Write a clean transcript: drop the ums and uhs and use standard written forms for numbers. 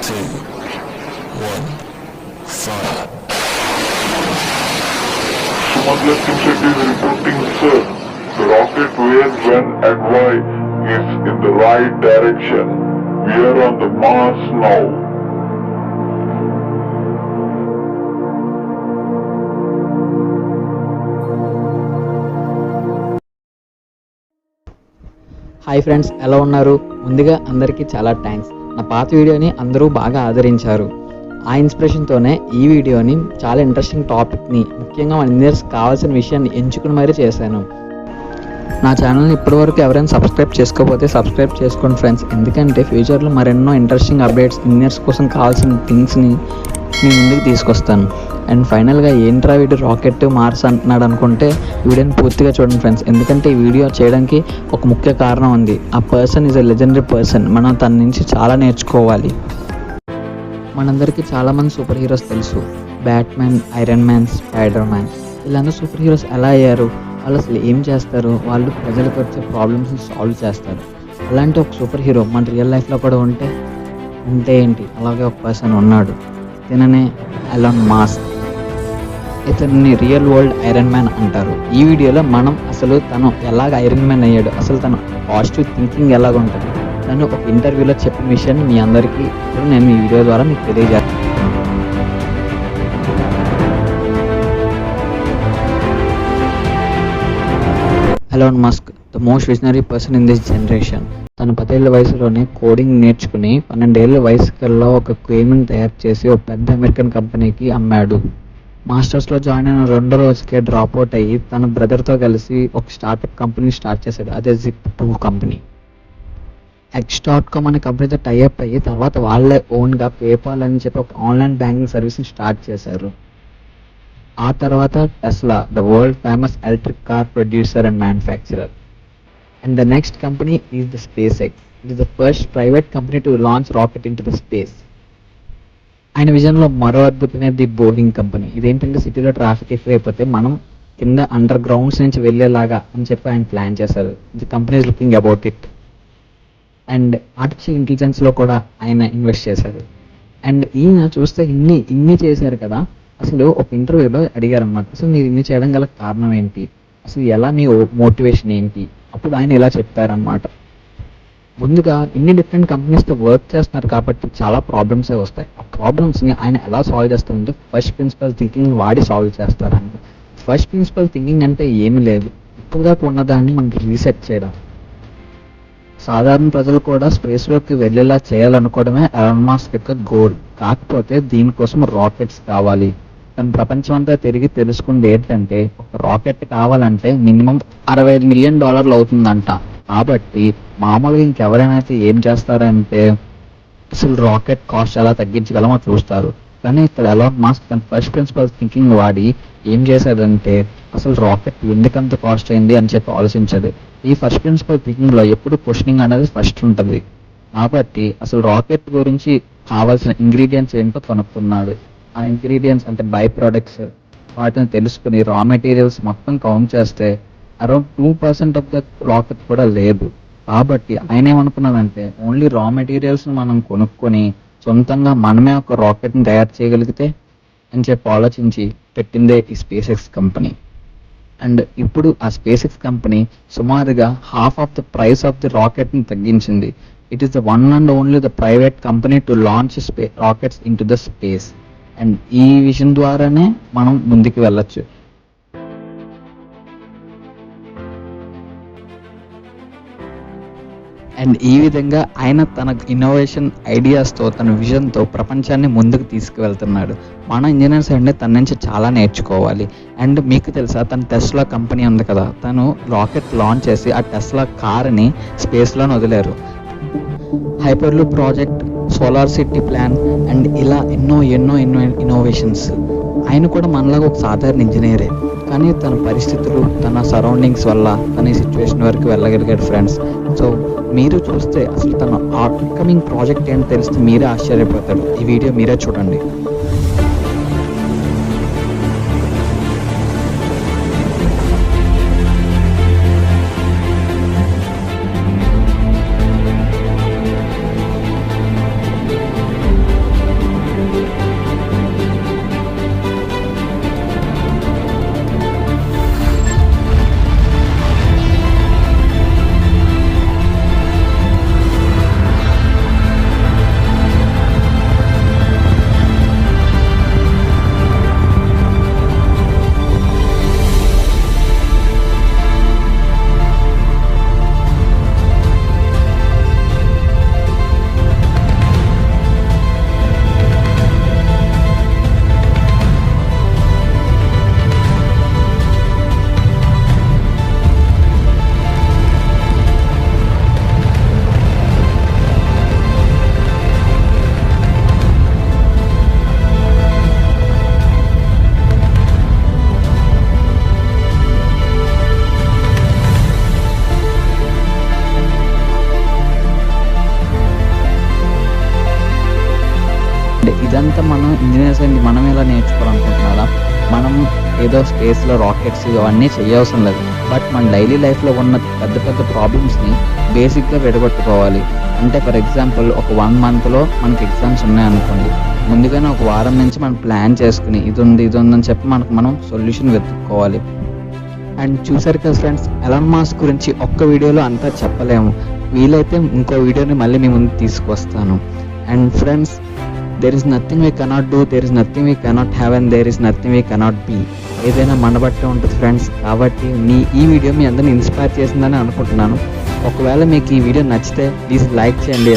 2, 1, fire. Sumangal Kimseti is reporting, sir. The rocket where, when and why is in the right direction. We are on the Mars now. Hi friends, ఎలా ఉన్నారు? ముందుగా అందరికీ చాలా thanks. నా పాత వీడియోని అందరూ బాగా ఆదరించారు. ఆ ఇన్స్పిరేషన్తోనే ఈ వీడియోని చాలా ఇంట్రెస్టింగ్ టాపిక్ని, ముఖ్యంగా మన ఇంజనీర్స్ కావాల్సిన విషయాన్ని ఎంచుకుని మరీ చేశాను. నా ఛానల్ని ఇప్పటివరకు ఎవరైనా సబ్స్క్రైబ్ చేసుకోకపోతే సబ్స్క్రైబ్ చేసుకోండి ఫ్రెండ్స్. ఎందుకంటే ఫ్యూచర్లో మరెన్నో ఇంట్రెస్టింగ్ అప్డేట్స్, ఇంజనీర్స్ కోసం కావాల్సిన థింగ్స్ని మీ ముందుకు తీసుకొస్తాను. అండ్ ఫైనల్గా ఏంట్రా వీడియో రాకెట్ మార్స్ అంటున్నాడు అనుకుంటే వీడియోని పూర్తిగా చూడండి ఫ్రెండ్స్. ఎందుకంటే ఈ వీడియో చేయడానికి ఒక ముఖ్య కారణం ఉంది. ఆ person is a legendary person. మనం తన నుంచి చాలా నేర్చుకోవాలి. మనందరికీ చాలామంది సూపర్ హీరోస్ తెలుసు. Batman, iron man, spider man. వీళ్ళందరూ సూపర్ హీరోస్ ఎలా అయ్యారు? వాళ్ళు అసలు ఏం చేస్తారు? వాళ్ళు ప్రజలకు వచ్చే ప్రాబ్లమ్స్ని సాల్వ్ చేస్తారు. అలాంటి ఒక సూపర్ హీరో మన రియల్ లైఫ్లో కూడా ఉంటే ఏంటి, అలాగే ఒక పర్సన్ ఉన్నాడు. తిననే ఎలాన్ మస్క్. ఇతన్ని రియల్ వరల్డ్ ఐరన్ మ్యాన్ అంటారు. ఈ వీడియోలో మనం అసలు తను ఎలాగ ఐరన్ మ్యాన్ అయ్యాడు, అసలు తన పాజిటివ్ థింకింగ్ ఎలాగ ఉంటుంది, తను ఒక ఇంటర్వ్యూలో చెప్పిన విషయాన్ని మీ అందరికీ ఇప్పుడు నేను ఈ వీడియో ద్వారా మీకు తెలియజేస్తాను. Elon Musk, the most visionary person in this generation. తను 10 ఏళ్ల వయసులోనే కోడింగ్ నేర్చుకుని 12 ఏళ్ల వయసు కల్లా ఒక గేమ్ని తయారు చేసి ఒక పెద్ద అమెరికన్ కంపెనీకి అమ్మాడు. మాస్టర్స్లో జాయిన్ అయిన 2వ రోజుకే డ్రాప్ అవుట్ అయ్యి తన బ్రదర్తో కలిసి ఒక స్టార్ట్అప్ కంపెనీ స్టార్ట్ చేశాడు. అదే Zip2 కంపెనీ. X.com అనే కంపెనీతో టైఅప్ అయ్యి తర్వాత వాళ్ళే ఓన్గా పేపాల్ అని చెప్పి ఒక ఆన్లైన్ బ్యాంకింగ్ సర్వీస్ని స్టార్ట్ చేశారు. ఆ తర్వాత Tesla, the world famous electric car producer and manufacturer. And the next company is the SpaceX. It is the first private company to launch rocket into the space. ఆయన విజన్లో మరో అద్భుతమైనది Boeing company. ఇదేంటంటే సిటీలో traffic ఎక్కువ అయిపోతే మనం కింద under grounds నుంచి వెళ్ళేలాగా అని చెప్పి ఆయన ప్లాన్ చేశారు. The company is looking about it. And artificial ఇంటెలిజెన్స్లో కూడా ఆయన ఇన్వెస్ట్ చేశారు. అండ్ ఈయన చూస్తే ఇన్ని చేశారు కదా. అసలు ఒక ఇంటర్వ్యూలో అడిగారు అన్నమాట, అసలు మీరు ఇన్ని చేయడం గల కారణం ఏంటి, అసలు ఎలా మీ మోటివేషన్ ఏంటి? అప్పుడు ఆయన ఇలా చెప్పారనమాట. ముందుగా ఇన్ని డిఫరెంట్ కంపెనీస్తో వర్క్ చేస్తున్నారు కాబట్టి చాలా ప్రాబ్లమ్సే వస్తాయి. ఆ ప్రాబ్లమ్స్ని ఆయన ఎలా సాల్వ్ చేస్తారంటే ఫస్ట్ ప్రిన్సిపల్ థింకింగ్ వాడి సాల్వ్ చేస్తారంట. ఫస్ట్ ప్రిన్సిపల్ థింకింగ్ అంటే ఏమీ లేదు, ఇప్పుడుగా ఉన్నదాన్ని మనకి రీసెట్ చేయడం. సాధారణ ప్రజలు కూడా స్పేస్లోకి వెళ్ళేలా చేయాలనుకోవడమే ఎలాన్ మస్క్ యొక్క గోల్. కాకపోతే దీనికోసం రాకెట్స్ కావాలి. తను ప్రపంచం అంతా తిరిగి తెలుసుకుంది ఏంటంటే ఒక రాకెట్ కావాలంటే మినిమం $65 మిలియన్ అవుతుందంట. కాబట్టి మామూలుగా ఇంకెవరైనా అయితే ఏం చేస్తారంటే అసలు రాకెట్ కాస్ట్ ఎలా తగ్గించగలమో చూస్తారు. కానీ ఇక్కడ ఎలాన్ మస్క్ తన ఫస్ట్ ప్రిన్సిపల్ థింకింగ్ వాడి ఏం చేశాడంటే అసలు రాకెట్ ఎందుకంత కాస్ట్ అయింది అని చెప్పి ఆలోచించదు. ఈ ఫస్ట్ ప్రిన్సిపల్ థింకింగ్లో ఎప్పుడు క్వశ్చనింగ్ అనేది ఫస్ట్ ఉంటుంది. కాబట్టి అసలు రాకెట్ గురించి కావాల్సిన ఇంగ్రీడియంట్స్ ఏంటో కనుక్కున్నాడు. ఆ ఇంగ్రీడియంట్స్ అంటే బై ప్రొడక్ట్స్, వాటిని తెలుసుకుని రా మెటీరియల్స్ మొత్తం కౌంట్ చేస్తే అరౌండ్ 2% ఆఫ్ ద రాకెట్ కూడా లేదు. కాబట్టి ఆయన ఏమనుకున్నాడంటే ఓన్లీ రా మెటీరియల్స్ని మనం కొనుక్కొని సొంతంగా మనమే ఒక రాకెట్ని తయారు చేయగలిగితే అని చెప్పి ఆలోచించి పెట్టిందే ఈ SpaceX కంపెనీ. అండ్ ఇప్పుడు ఆ SpaceX కంపెనీ సుమారుగా half of the price of the రాకెట్ని తగ్గించింది. It is the one and only the private company to launch rockets into the space. And ఈ విషయం ద్వారానే మనం ముందుకు వెళ్ళొచ్చు. అండ్ ఈ విధంగా ఆయన తన ఇన్నోవేషన్ ఐడియాస్తో, తన విజన్తో ప్రపంచాన్ని ముందుకు తీసుకువెళ్తున్నాడు. మన ఇంజనీర్స్ అంటే తన నుంచి చాలా నేర్చుకోవాలి. అండ్ మీకు తెలుసా, తన టెస్లా కంపెనీ ఉంది కదా, తను రాకెట్ లాంచ్ చేసి ఆ టెస్లా కార్ని స్పేస్లోనే వదిలేరు. Hyperloop project, solar city plan and ఇలా ఎన్నో ఇన్నోవేషన్స్. ఆయన కూడా మనలాగా ఒక సాధారణ ఇంజనీరే, కానీ తన పరిస్థితులు, తన సరౌండింగ్స్ వల్ల తన ఈ సిచ్యువేషన్ వరకు వెళ్ళగలిగాడు ఫ్రెండ్స్. సో మీరు చూస్తే అసలు తన అప్కమింగ్ ప్రాజెక్ట్ ఏంటో తెలిస్తే మీరే ఆశ్చర్యపోతారు. ఈ వీడియో మీరే చూడండి. ఇదంతా మనం ఇంజనీర్స్ అయింది మనం ఎలా నేర్చుకోవాలనుకుంటున్నారా? మనం ఏదో స్పేస్లో రాకెట్స్ అవన్నీ చేయవసరం లేదు. బట్ మన డైలీ లైఫ్లో ఉన్న పెద్ద పెద్ద ప్రాబ్లమ్స్ని బేసిక్గా విడగొట్టుకోవాలి. అంటే ఫర్ ఎగ్జాంపుల్ ఒక 1 monthలో మనకి ఎగ్జామ్స్ ఉన్నాయనుకోండి, ముందుగానే ఒక వారం నుంచి మనం ప్లాన్ చేసుకుని ఇది ఉందని చెప్పి మనం సొల్యూషన్ వెతుక్కోవాలి. అండ్ చూసారు కదా ఫ్రెండ్స్, ఎలాన్ మాస్క్ గురించి ఒక్క వీడియోలో అంతా చెప్పలేము. వీలైతే ఇంకో వీడియోని మళ్ళీ మీ ముందు తీసుకొస్తాను. And friends, there is nothing we cannot do, there is nothing we cannot have, and there is nothing we cannot be. ఏదైనా మన బట్టే ఉంటుంది ఫ్రెండ్స్. కాబట్టి ఈ వీడియో మీ అందరిని ఇన్స్పైర్ చేసిందని అనుకుంటున్నాను. ఒకవేళ మీకు ఈ వీడియో నచ్చితే ప్లీజ్ లైక్ చేయండి.